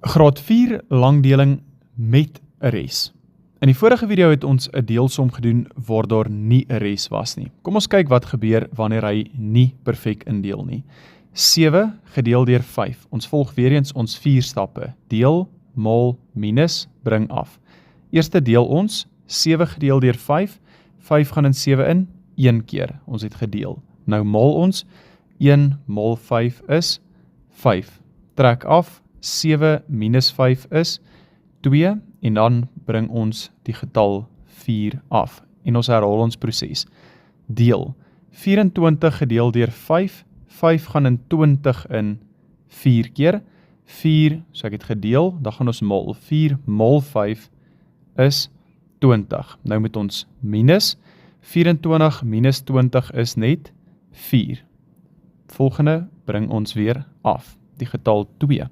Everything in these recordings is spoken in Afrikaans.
Graad 4 langdeling met 'n res. In die vorige video het ons 'n deelsom gedoen waar daar nie 'n res was nie. Kom ons kyk wat gebeur wanneer hy nie perfek indeel nie. 7 gedeel deur 5. Ons volg weer eens ons 4 stappe. Deel, maal, minus, bring af. Eerste deel ons 7 gedeel deur 5. 5 gaan in 7 in, 1 keer. Ons het gedeel. Nou maal ons 1 maal 5 is 5. Trek af 7 minus 5 is 2 en dan bring ons die getal 4 af. En ons herhaal ons proses. Deel 24 gedeel deur 5. 5 gaan in 20 in 4 keer. 4, so ek het gedeel, dan gaan ons maal. 4 maal 5 is 20. Nou moet ons minus. 24 minus 20 is net 4. Volgende bring ons weer af. Die getal 2.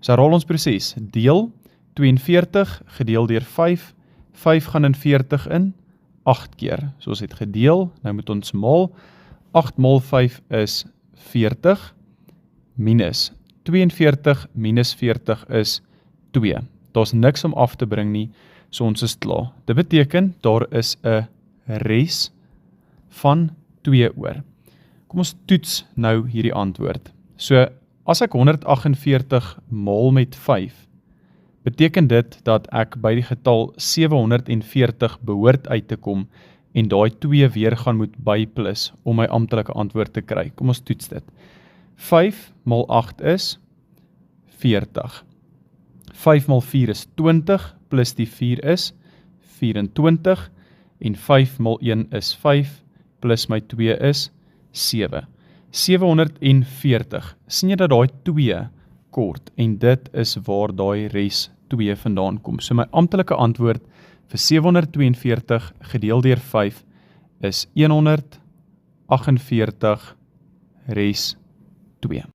So herhaal ons proses. Deel 42 gedeel deur 5. 5 gaan in 40 in 8 keer. So ons het gedeel, nou moet ons maal. 8 maal 5 is 40 minus 42 minus 40 is 2. Daar's niks om af te bring nie, so ons is klaar. Dit beteken daar is 'n res van 2 oor. Kom ons toets nou hierdie antwoord. So as ek 148 maal met 5, beteken dit dat ek by die getal 740 behoort uit te kom en daai 2 weer gaan moet byplus om my amptelike antwoord te kry. Kom ons toets dit. 5 maal 8 is 40. 5 maal 4 is 20, plus die 4 is 24, en 5 maal 1 is 5, plus my 2 is 7. 740. Sien jy dat daai 2 kort, en dit is waar daai res 2 vandaan kom. So my amptelike antwoord vir 742 gedeel deur 5 is 148 res 2.